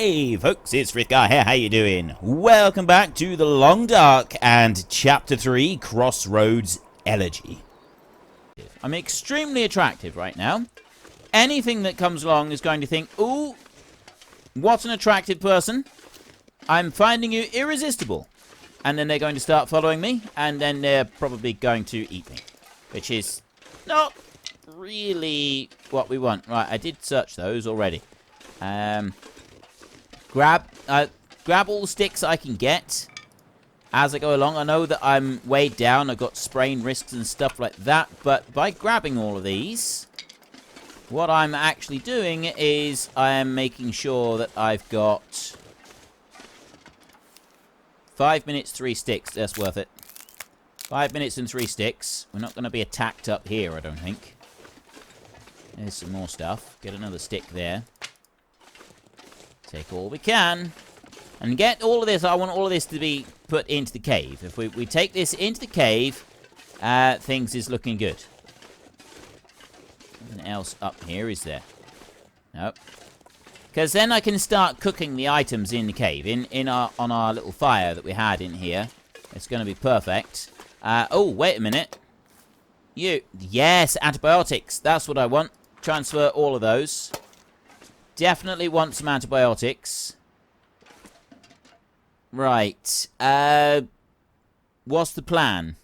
Hey folks, it's Frithgar here, how you doing? Welcome back to The Long Dark and Chapter 3, Crossroads Elegy. I'm extremely attractive right now. Anything that comes along is going to think, ooh, what an attractive person. I'm finding you irresistible. And then they're going to start following me, and then they're probably going to eat me. Which is not really what we want. Right, I did search those already. Grab all the sticks I can get as I go along. I know that I'm weighed down. I've got sprain risks and stuff like that. But by grabbing all of these, what I'm actually doing is I am making sure that I've got 5 minutes, 3 sticks. That's worth it. 5 minutes and 3 sticks. We're not going to be attacked up here, I don't think. There's some more stuff. Get another stick there. Take all we can. And get all of this. I want all of this to be put into the cave. If we take this into the cave, things is looking good. Nothing else up here, is there? Nope. Because then I can start cooking the items in the cave. On our little fire that we had in here. It's going to be perfect. Oh, wait a minute. Yes, antibiotics. That's what I want. Transfer all of those. Definitely want some antibiotics. Right. What's the plan?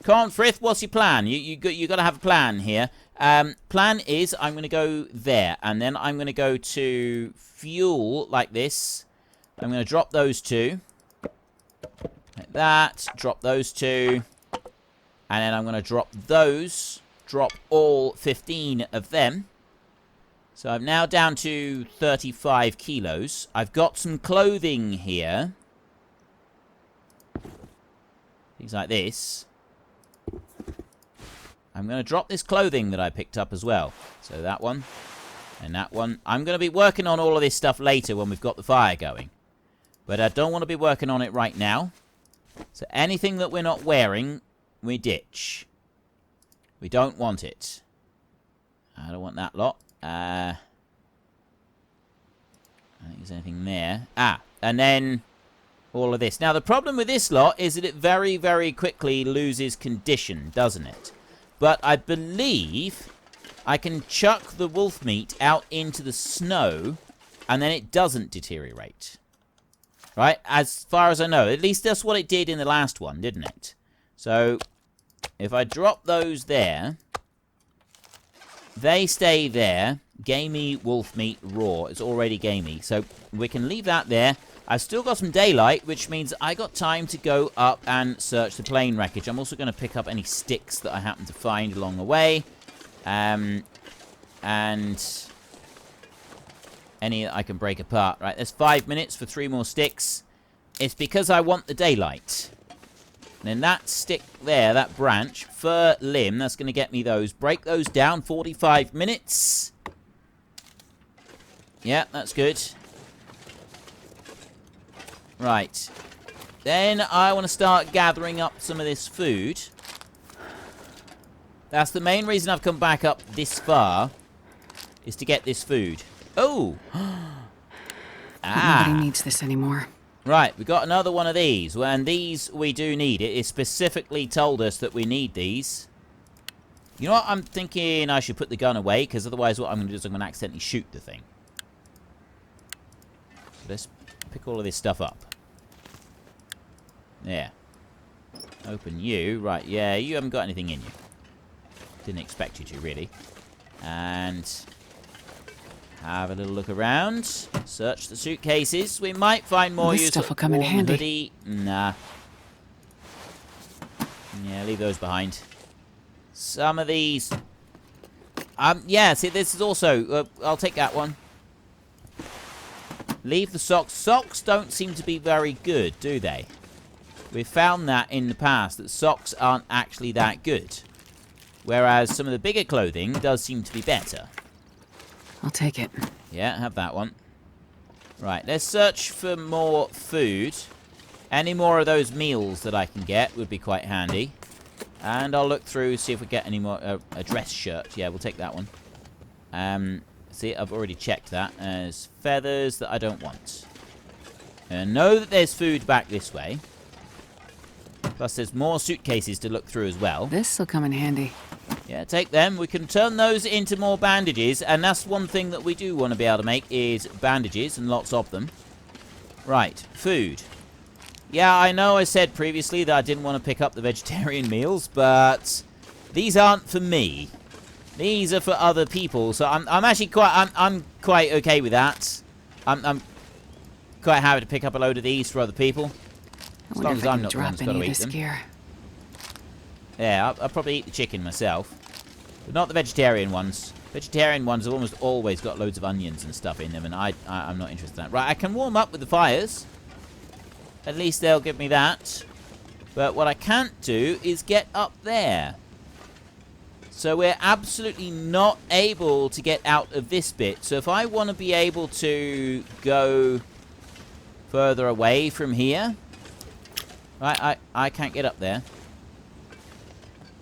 Come on, Frith, what's your plan? You got to have a plan here. Plan is I'm going to go there. And then I'm going to go to fuel like this. I'm going to drop those 2. Like that. Drop those 2. And then I'm going to drop those. Drop all 15 of them. So I'm now down to 35 kilos. I've got some clothing here. Things like this. I'm going to drop this clothing that I picked up as well. So that one. And that one. I'm going to be working on all of this stuff later when we've got the fire going. But I don't want to be working on it right now. So anything that we're not wearing, we ditch. We don't want it. I don't want that lot. I don't think there's anything there. And then all of this. Now, the problem with this lot is that it very, very quickly loses condition, doesn't it? But I believe I can chuck the wolf meat out into the snow, and then it doesn't deteriorate. Right? As far as I know. At least that's what it did in the last one, didn't it? So, if I drop those there... They stay there. Gamey wolf meat raw. It's already gamey. So we can leave that there. I've still got some daylight, which means I got time to go up and search the plane wreckage. I'm also going to pick up any sticks that I happen to find along the way. And any that I can break apart. Right, there's 5 minutes for 3 more sticks. It's because I want the daylight. And then that stick there, that branch, fir limb, that's going to get me those. Break those down, 45 minutes. Yeah, that's good. Right. Then I want to start gathering up some of this food. That's the main reason I've come back up this far, is to get this food. Oh! Nobody needs this anymore. Right, we got another one of these, and these we do need. It specifically told us that we need these. You know what? I'm thinking I should put the gun away, because otherwise what I'm going to do is I'm going to accidentally shoot the thing. So let's pick all of this stuff up. There. Open you. Right, yeah, you haven't got anything in you. Didn't expect you to, really. And... have a little look around. Search the suitcases. We might find more This stuff will come in handy. Hoodie. Nah. Yeah, leave those behind. Some of these... yeah, see, this is also... I'll take that one. Leave the socks. Socks don't seem to be very good, do they? We've found that in the past, that socks aren't actually that good. Whereas some of the bigger clothing does seem to be better. I'll take it. Yeah, have that one. Right, let's search for more food. Any more of those meals that I can get would be quite handy. And I'll look through, see if we get any more... a dress shirt. Yeah, we'll take that one. See, I've already checked that. There's feathers that I don't want. And I know that there's food back this way. Plus, there's more suitcases to look through as well. This'll come in handy. Yeah, take them. We can turn those into more bandages. And that's one thing that we do want to be able to make is bandages, and lots of them. Right, food. Yeah, I know I said previously that I didn't want to pick up the vegetarian meals, but these aren't for me. These are for other people, so I'm actually I'm quite okay with that. I'm quite happy to pick up a load of these for other people. I As wonder long if as I I'm can not the one drop that's got any to of eat this them. gear. Yeah, I'll probably eat the chicken myself. But not the vegetarian ones. Vegetarian ones have almost always got loads of onions and stuff in them, and I'm not interested in that. Right, I can warm up with the fires. At least they'll give me that. But what I can't do is get up there. So we're absolutely not able to get out of this bit. So if I want to be able to go further away from here... I can't get up there.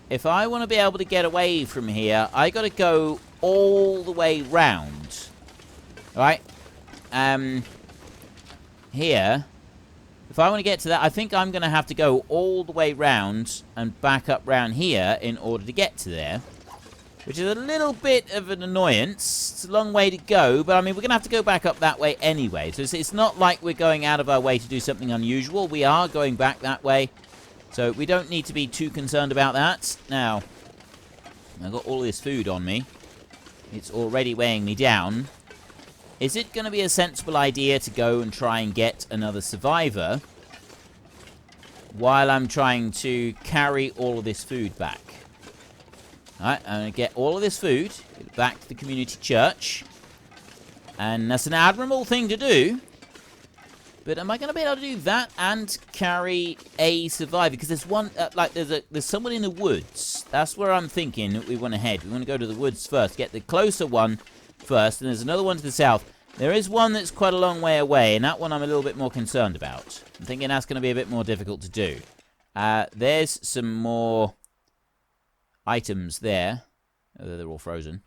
If I want to be able to get away from here, I got to go all the way round. Right? Here. If I want to get to that, I think I'm going to have to go all the way round and back up round here in order to get to there. Which is a little bit of an annoyance. It's a long way to go, but I mean, we're going to have to go back up that way anyway. So it's not like we're going out of our way to do something unusual. We are going back that way. So we don't need to be too concerned about that. Now, I've got all this food on me. It's already weighing me down. Is it going to be a sensible idea to go and try and get another survivor while I'm trying to carry all of this food back? Alright, I'm going to get all of this food back to the community church. And that's an admirable thing to do. But am I going to be able to do that and carry a survivor? Because there's one, there's someone in the woods. That's where I'm thinking that we want to head. We want to go to the woods first, get the closer one first. And there's another one to the south. There is one that's quite a long way away, and that one I'm a little bit more concerned about. I'm thinking that's going to be a bit more difficult to do. There's some more items there. Oh, they're all frozen.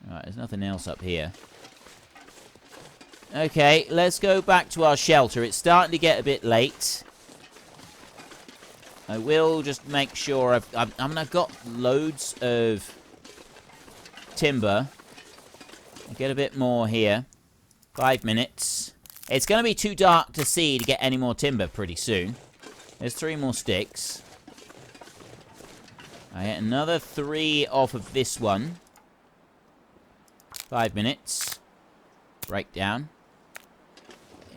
Alright, there's nothing else up here. Okay, let's go back to our shelter. It's starting to get a bit late. I will just make sure I've got loads of timber. I'll get a bit more here. 5 minutes. It's going to be too dark to see to get any more timber pretty soon. There's 3 more sticks. I get another 3 off of this one. 5 minutes. Breakdown.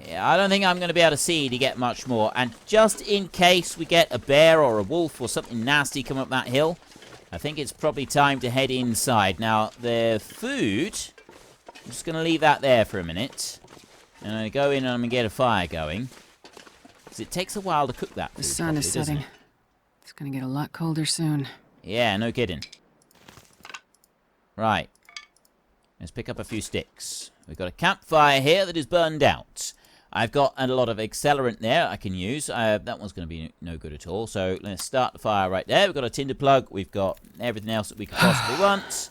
Yeah, I don't think I'm going to be able to see to get much more. And just in case we get a bear or a wolf or something nasty come up that hill, I think it's probably time to head inside. Now, the food, I'm just going to leave that there for a minute. And I'm going to go in and I'm going to get a fire going. Because it takes a while to cook that food. The sun is setting. It's going to get a lot colder soon. Yeah, no kidding. Right. Let's pick up a few sticks. We've got a campfire here that is burned out. I've got a lot of accelerant there I can use. That one's going to be no good at all. So let's start the fire right there. We've got a tinder plug. We've got everything else that we could possibly want.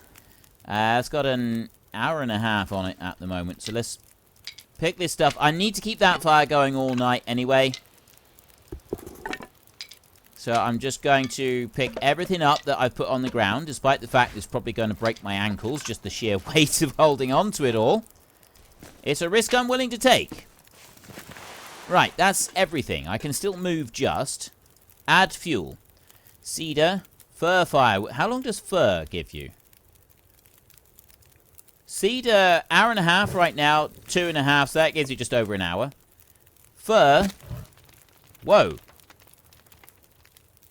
It's got an hour and a half on it at the moment. So let's pick this stuff. I need to keep that fire going all night anyway. So I'm just going to pick everything up that I've put on the ground, despite the fact it's probably going to break my ankles, just the sheer weight of holding on to it all. It's a risk I'm willing to take. Right, that's everything. I can still move just. Add fuel. Cedar. Fir firewood. How long does fir give you? Cedar, hour and a half right now, 2.5, so that gives you just over an hour. Fir. Whoa.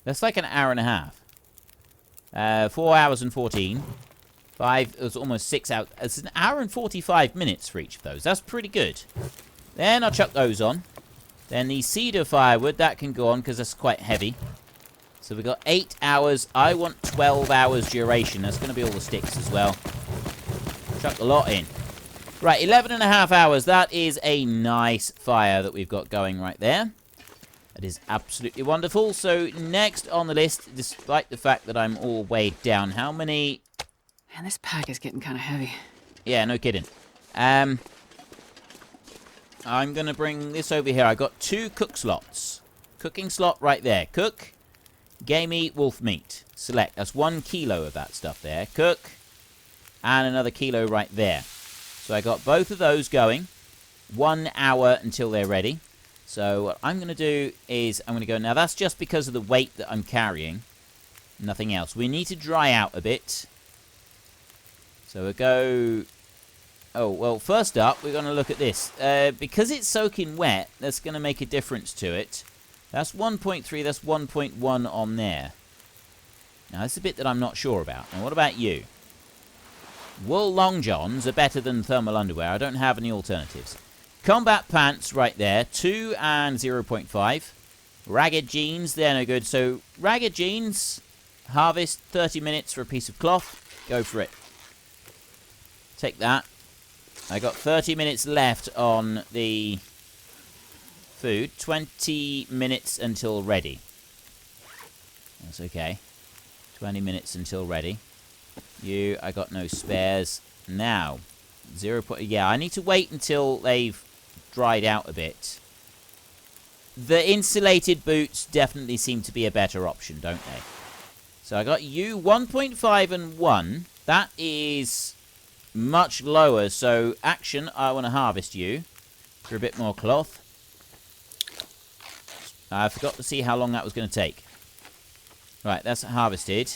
That's like an hour and a half. 4 hours and 14. 5, it was almost 6 hours. It's an hour and 45 minutes for each of those. That's pretty good. Then I'll chuck those on. Then the cedar firewood, that can go on because that's quite heavy. So we've got 8 hours. I want 12 hours duration. That's going to be all the sticks as well. Chuck a lot in. Right, 11.5 hours. That is a nice fire that we've got going right there. That is absolutely wonderful. So next on the list, despite the fact that I'm all weighed down, how many... Man, this pack is getting kind of heavy. Yeah, no kidding. I'm going to bring this over here. I got 2 cook slots. Cooking slot right there. Cook. Gamey wolf meat. Select. That's 1 kilo of that stuff there. Cook. And another kilo right there. So I got both of those going. 1 hour until they're ready. So what I'm going to do is I'm going to go... Now, that's just because of the weight that I'm carrying. Nothing else. We need to dry out a bit. So we'll go... Oh, well, first up, we're going to look at this. Because it's soaking wet, that's going to make a difference to it. That's 1.3, that's 1.1 on there. Now, that's a bit that I'm not sure about. And what about you? Wool long johns are better than thermal underwear. I don't have any alternatives. Combat pants right there, 2 and 0.5. Ragged jeans, they're no good. So, ragged jeans, harvest, 30 minutes for a piece of cloth. Go for it. Take that. I got 30 minutes left on the food. 20 minutes until ready. That's okay. 20 minutes until ready. You, I got no spares. Now, yeah, I need to wait until they've dried out a bit. The insulated boots definitely seem to be a better option, don't they? So I got you 1.5 and 1. That is much lower. So, action, I want to harvest you for a bit more cloth. I forgot to see how long that was going to take. Right, that's harvested.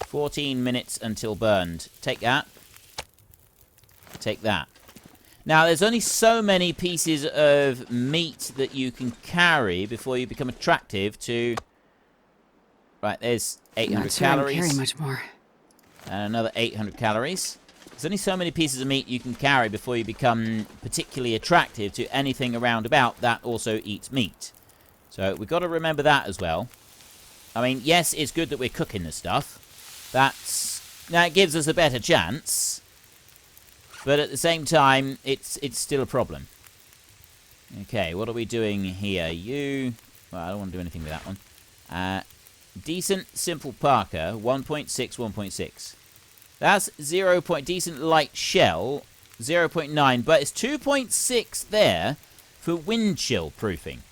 14 minutes until burned. Take that. Take that. Now, there's only so many pieces of meat that you can carry before you become attractive to... Right, there's 800 Not sure I can calories. carry much more. And another 800 calories. There's only so many pieces of meat you can carry before you become particularly attractive to anything around about that also eats meat. So we've got to remember that as well. I mean, yes, it's good that we're cooking this stuff. That gives us a better chance. But at the same time, it's still a problem. Okay, what are we doing here? Well, I don't want to do anything with that one. Decent simple Parker, 1.6, 1.6. That's decent light shell, 0.9, but it's 2.6 there for wind chill proofing.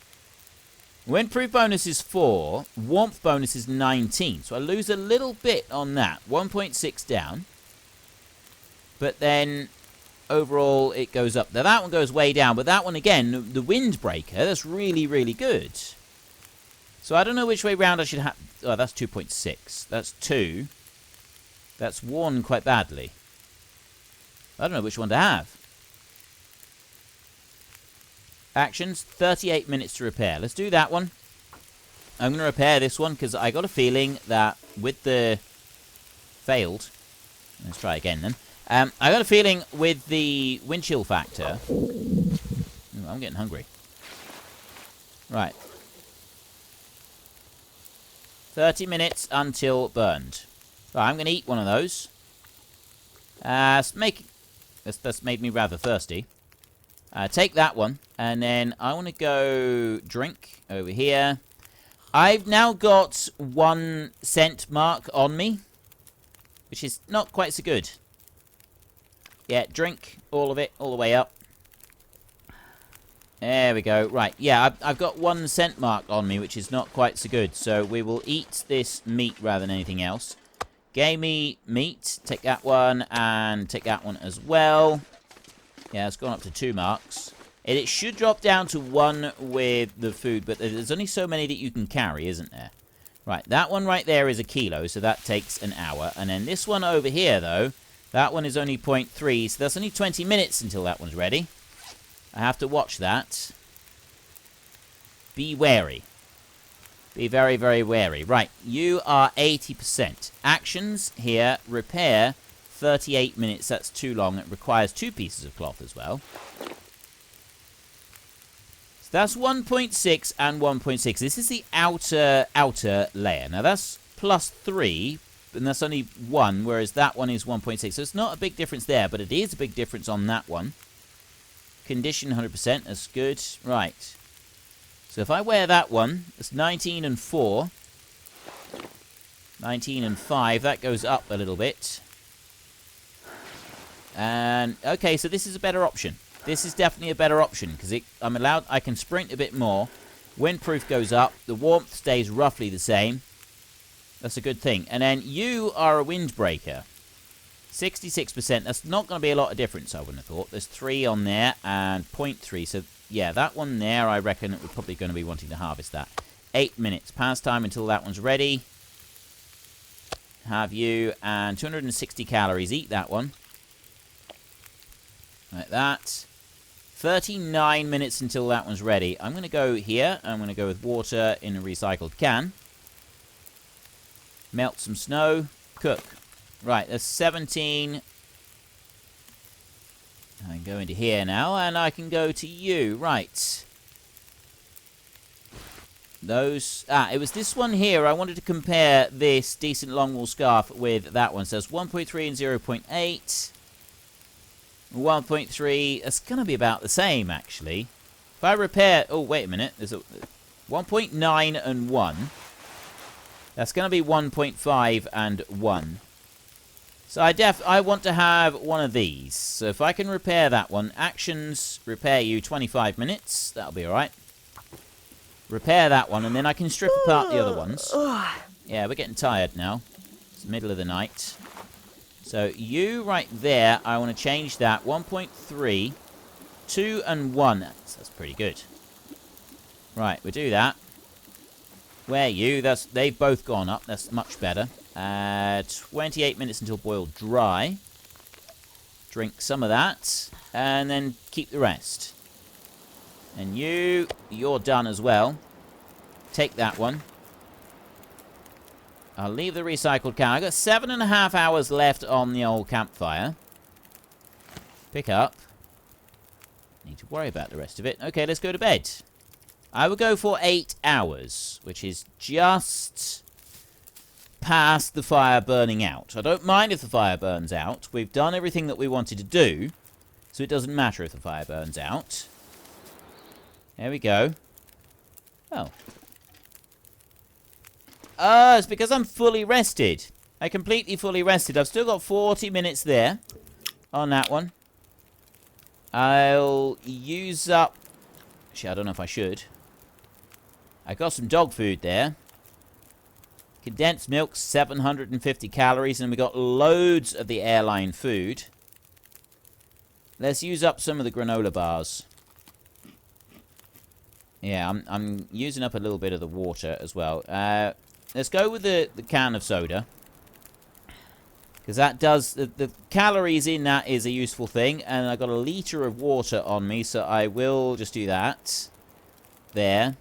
Windproof bonus is 4, warmth bonus is 19, so I lose a little bit on that. 1.6 down. But then, overall, it goes up. Now, that one goes way down, but that one, again, the windbreaker, that's really, really good. So I don't know which way round I should have... Oh, that's 2.6. That's 2. That's worn quite badly. I don't know which one to have. Actions, 38 minutes to repair. Let's do that one. I'm going to repair this one because I got a feeling that with the... Failed. Let's try again then. I got a feeling with the wind chill factor... Ooh, I'm getting hungry. Right. 30 minutes until burned. Right, I'm going to eat one of those. That's made me rather thirsty. Take that one, and then I want to go drink over here. I've now got 1 cent mark on me, which is not quite so good. Yeah, drink all of it, all the way up. There we go. Right, yeah, I've got 1 cent mark on me, which is not quite so good. So we will eat this meat rather than anything else. Gamey meat. Take that one, and take that one as well. Yeah, it's gone up to 2 marks. It should drop down to 1 with the food, but there's only so many that you can carry, isn't there? Right, that one right there is a kilo, so that takes an hour. And then this one over here, though, that one is only 0.3, so that's only 20 minutes until that one's ready. I have to watch that. Be wary. Be very, very wary. Right, you are 80%. Actions here, repair, 38 minutes. That's too long. It requires 2 pieces of cloth as well. So that's 1.6 and 1.6. This is the outer layer. Now that's +3, and that's only 1, whereas that one is 1.6. So it's not a big difference there, but it is a big difference on that one. Condition 100%, that's good. Right. So if I wear that one, it's 19 and 4. 19 and 5, that goes up a little bit. And, okay, so this is a better option. This is definitely a better option, because I can sprint a bit more. Windproof goes up. The warmth stays roughly the same. That's a good thing. And then you are a windbreaker. 66%. That's not going to be a lot of difference, I wouldn't have thought. There's 3 on there and 0.3. So, yeah, that one there, I reckon we're probably going to be wanting to harvest that. 8 minutes. Pastime until that one's ready. Have you. And 260 calories. Eat that one. Like that. 39 minutes until that one's ready. I'm going to go here. I'm going to go with water in a recycled can. Melt some snow. Cook. Right, there's 17. I can go into here now, and I can go to you. Right. Those... it was this one here. I wanted to compare this decent long wool scarf with that one. So it's 1.3 and 0.8. 1.3. It's going to be about the same, actually. If I repair... Oh, wait a minute. There's a 1.9 and 1. That's going to be 1.5 and 1. So I want to have one of these. So if I can repair that one, actions repair you 25 minutes. That'll be alright. Repair that one, and then I can strip apart the other ones. Yeah, we're getting tired now. It's the middle of the night. So you right there, I want to change that. 1.3, 2 and 1. That's pretty good. Right, we'll do that. Where you? They've both gone up. That's much better. 28 minutes until boiled dry. Drink some of that. And then keep the rest. And you're done as well. Take that one. I'll leave the recycled can. I've got 7.5 hours left on the old campfire. Pick up. Need to worry about the rest of it. Okay, let's go to bed. I will go for 8 hours, which is just past the fire burning out. I don't mind if the fire burns out. We've done everything that we wanted to do, so it doesn't matter if the fire burns out. There we go. Oh. It's because I'm fully rested. I completely fully rested. I've still got 40 minutes there on that one. I'll use up... Actually, I don't know if I should. I got some dog food there. Condensed milk, 750 calories, and we got loads of the airline food. Let's use up some of the granola bars. Yeah, I'm using up a little bit of the water as well. Let's go with the can of soda. Because that does... The calories in that is a useful thing. And I've got a litre of water on me, so I will just do that. There.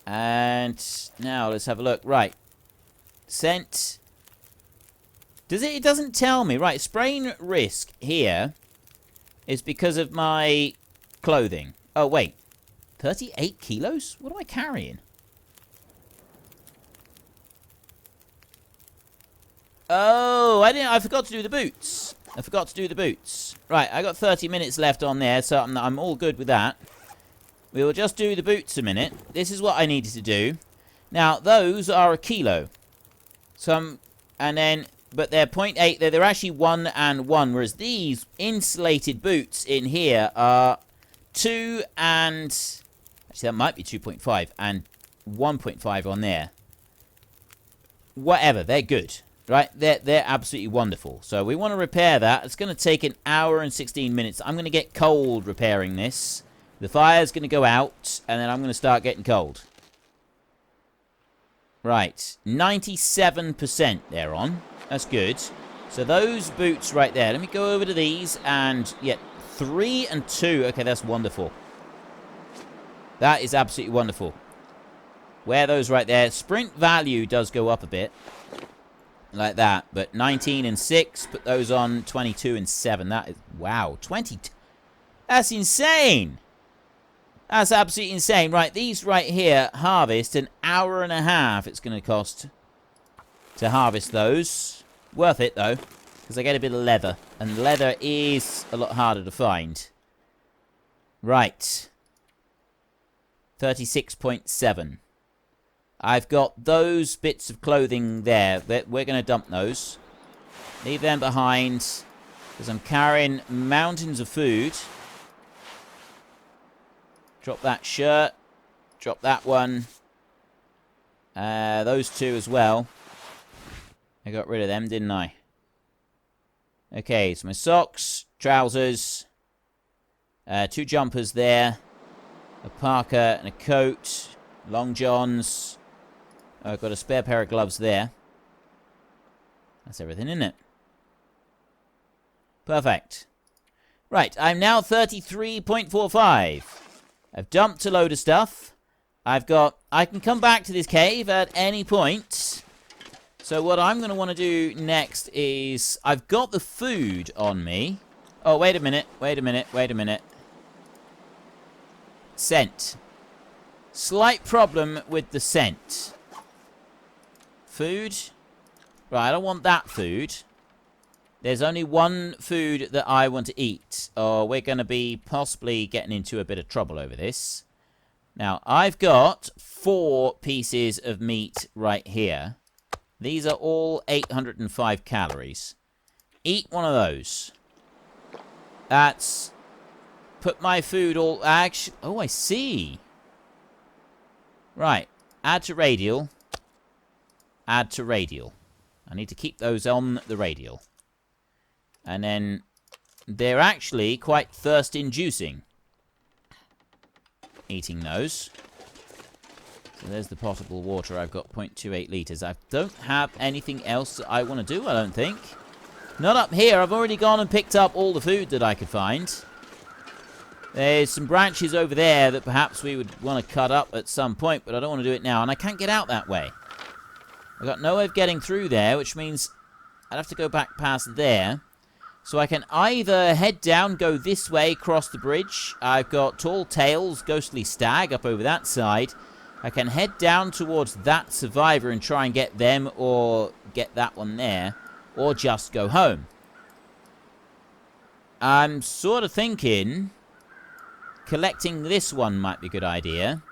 And now let's have a look. Right. Scent. It doesn't tell me. Right, sprain risk here is because of my clothing. Oh, wait. 38 kilos? What am I carrying? Oh, I forgot to do the boots. I forgot to do the boots. Right, I got 30 minutes left on there, so I'm all good with that. We will just do the boots a minute. This is what I needed to do. Now, those are 1 kilo. And then, but they're 0.8. They're actually 1 and 1, whereas these insulated boots in here are 2 and... Actually, that might be 2.5 and 1.5 on there. Whatever, they're good. Right, they're absolutely wonderful. So we want to repair that. It's going to take 1 hour and 16 minutes. I'm going to get cold repairing this. The fire's going to go out, and then I'm going to start getting cold. Right, 97% they're on. That's good. So those boots right there. Let me go over to these, and yeah, 3 and 2. Okay, that's wonderful. That is absolutely wonderful. Wear those right there. Sprint value does go up a bit. Like that. But 19 and 6. Put those on 22 and 7. That is... Wow. 20... That's insane. That's absolutely insane. Right. These right here harvest 1.5 hours it's going to cost to harvest those. Worth it, though. Because I get a bit of leather. And leather is a lot harder to find. Right. 36.7. I've got those bits of clothing there. We're going to dump those. Leave them behind. Because I'm carrying mountains of food. Drop that shirt. Drop that one. Those two as well. I got rid of them, didn't I? Okay, so my socks, trousers, 2 jumpers there, a parka and a coat, long johns. I've got a spare pair of gloves there. That's everything, isn't it? Perfect. Right, I'm now 33.45. I've dumped a load of stuff. I can come back to this cave at any point. So what I'm going to want to do next is, I've got the food on me. Oh, wait a minute. Scent. Slight problem with the scent. Food. Right, I don't want that food. There's only one food that I want to eat, or we're going to be possibly getting into a bit of trouble over this. Now, I've got 4 pieces of meat right here. These are all 805 calories. Eat one of those. That's... Put my food all... Actually... Oh, I see. Right. Add to radial. Add to radial. I need to keep those on the radial. And then... They're actually quite thirst-inducing. Eating those. So there's the potable water. I've got 0.28 litres. I don't have anything else that I want to do, I don't think. Not up here. I've already gone and picked up all the food that I could find. There's some branches over there that perhaps we would want to cut up at some point, but I don't want to do it now. And I can't get out that way. I've got no way of getting through there, which means I'd have to go back past there. So I can either head down, go this way, cross the bridge. I've got Tall Tales, Ghostly Stag up over that side. I can head down towards that survivor and try and get them, or get that one there, or just go home. I'm sort of thinking collecting this one might be a good idea.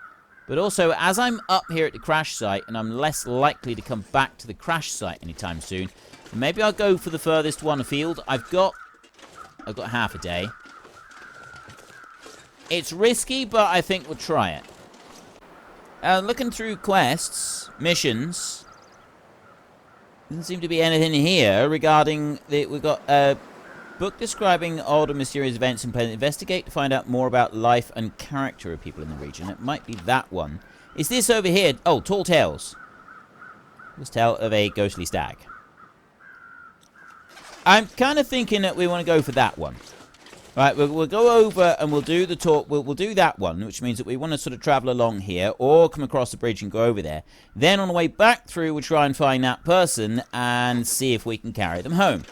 But also, as I'm up here at the crash site, and I'm less likely to come back to the crash site anytime soon, maybe I'll go for the furthest one afield. I've got half a day. It's risky, but I think we'll try it. Looking through quests, missions, doesn't seem to be anything here regarding we've got a book describing odd and mysterious events and investigate to find out more about life and character of people in the region. It might be that one. Is this over here? Oh, Tall Tales. This tale of a ghostly stag. I'm kind of thinking that we want to go for that one. Right, we'll go over and we'll do the talk. We'll do that one, which means that we want to sort of travel along here or come across the bridge and go over there. Then on the way back through, we'll try and find that person and see if we can carry them home.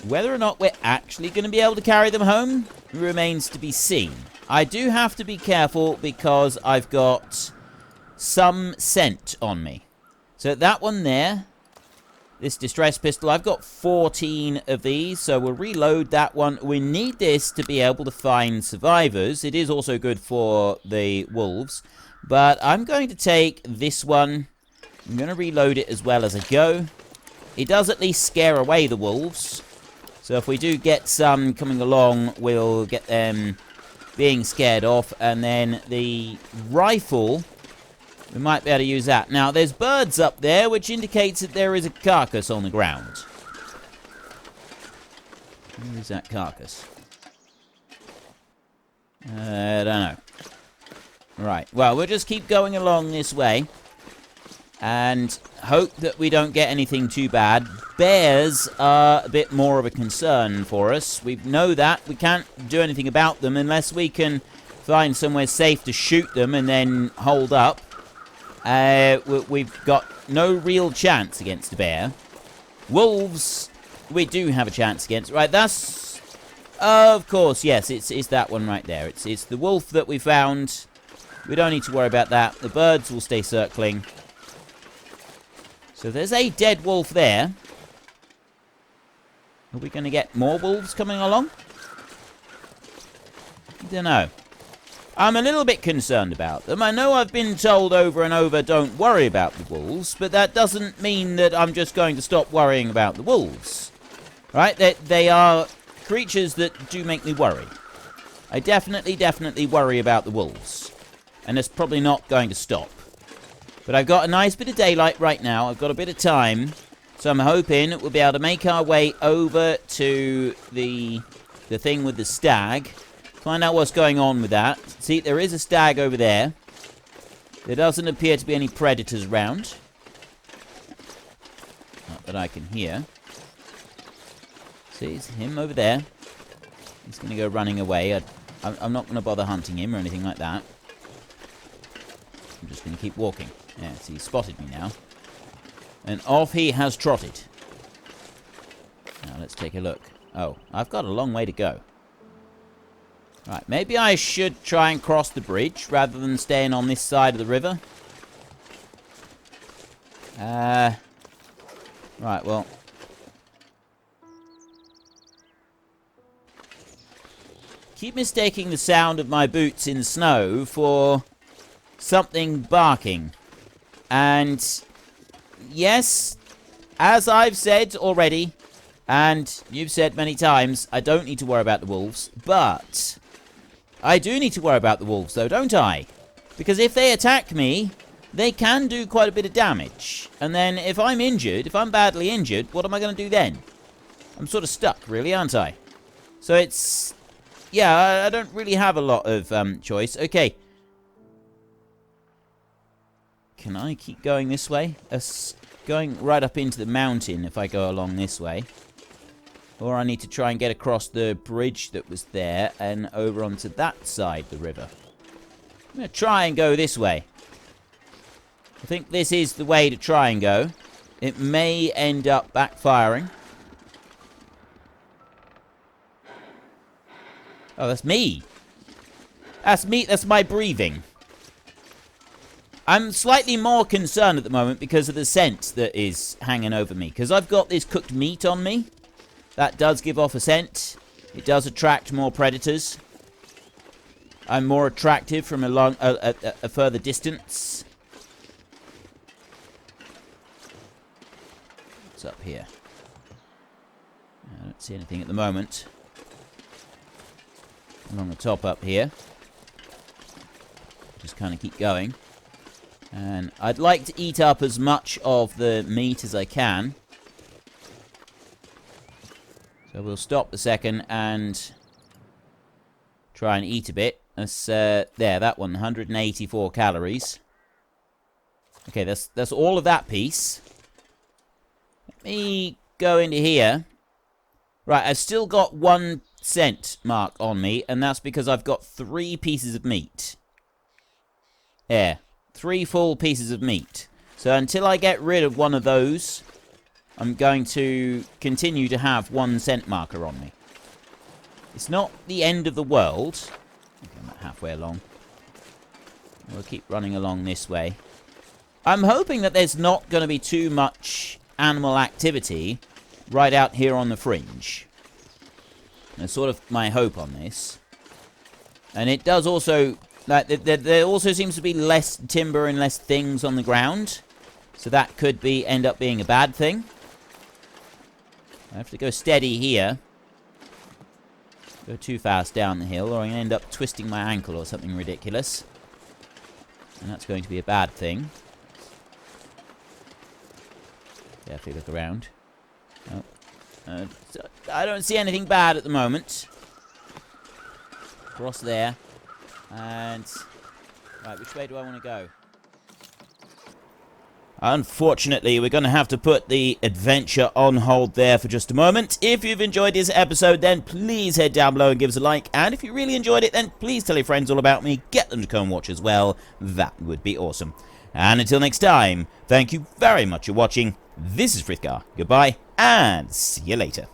Whether or not we're actually going to be able to carry them home remains to be seen. I do have to be careful because I've got some scent on me. So that one there, this distress pistol, I've got 14 of these, so we'll reload that one. We need this to be able to find survivors. It is also good for the wolves. But I'm going to take this one. I'm going to reload it as well as I go. It does at least scare away the wolves. So if we do get some coming along, we'll get them being scared off. And then the rifle, we might be able to use that. Now, there's birds up there, which indicates that there is a carcass on the ground. Where is that carcass? I don't know. Right, well, we'll just keep going along this way. And hope that we don't get anything too bad. Bears are a bit more of a concern for us. We know that. We can't do anything about them unless we can find somewhere safe to shoot them and then hold up. We've got no real chance against a bear. Wolves, we do have a chance against. Right, that's... Of course, yes, it's that one right there. It's the wolf that we found. We don't need to worry about that. The birds will stay circling. So there's a dead wolf there. Are we going to get more wolves coming along? I don't know. I'm a little bit concerned about them. I know I've been told over and over, don't worry about the wolves, but that doesn't mean that I'm just going to stop worrying about the wolves. Right? They are creatures that do make me worry. I definitely worry about the wolves. And it's probably not going to stop. But I've got a nice bit of daylight right now. I've got a bit of time. So I'm hoping we'll be able to make our way over to the thing with the stag. Find out what's going on with that. See, there is a stag over there. There doesn't appear to be any predators around. Not that I can hear. See, it's him over there. He's going to go running away. I'm not going to bother hunting him or anything like that. I'm just going to keep walking. Yes, he's spotted me now. And off he has trotted. Now, let's take a look. Oh, I've got a long way to go. Right, maybe I should try and cross the bridge rather than staying on this side of the river. Right, well. Keep mistaking the sound of my boots in snow for something barking. And yes, as I've said already, and you've said many times, I don't need to worry about the wolves, but I do need to worry about the wolves, though, don't I? Because if they attack me, they can do quite a bit of damage. And then if I'm injured, if I'm badly injured, what am I going to do then? I'm sort of stuck, really, aren't I? So it's... yeah, I don't really have a lot of choice. Okay. Can I keep going this way? Going right up into the mountain if I go along this way. Or I need to try and get across the bridge that was there and over onto that side of the river. I'm going to try and go this way. I think this is the way to try and go. It may end up backfiring. Oh, that's me. That's me. That's my breathing. I'm slightly more concerned at the moment because of the scent that is hanging over me. Because I've got this cooked meat on me. That does give off a scent. It does attract more predators. I'm more attractive from a further distance. What's up here? I don't see anything at the moment. Along the top up here. Just kind of keep going. And I'd like to eat up as much of the meat as I can. So we'll stop a second and try and eat a bit. That's, there, that one, 184 calories. Okay, that's all of that piece. Let me go into here. Right, I've still got 1 cent mark on me, and that's because I've got 3 pieces of meat. There. 3 full pieces of meat. So until I get rid of one of those, I'm going to continue to have 1 cent marker on me. It's not the end of the world. Okay, I'm about halfway along. We'll keep running along this way. I'm hoping that there's not going to be too much animal activity right out here on the fringe. That's sort of my hope on this. And it does also... like, there also seems to be less timber and less things on the ground. So that could end up being a bad thing. I have to go steady here. Go too fast down the hill, or I'm going to end up twisting my ankle or something ridiculous. And that's going to be a bad thing. Carefully look around. Oh. I don't see anything bad at the moment. Cross there. And... right, which way do I want to go? Unfortunately, we're going to have to put the adventure on hold there for just a moment. If you've enjoyed this episode, then please head down below and give us a like. And if you really enjoyed it, then please tell your friends all about me. Get them to come watch as well. That would be awesome. And until next time, thank you very much for watching. This is Frithgar. Goodbye, and see you later.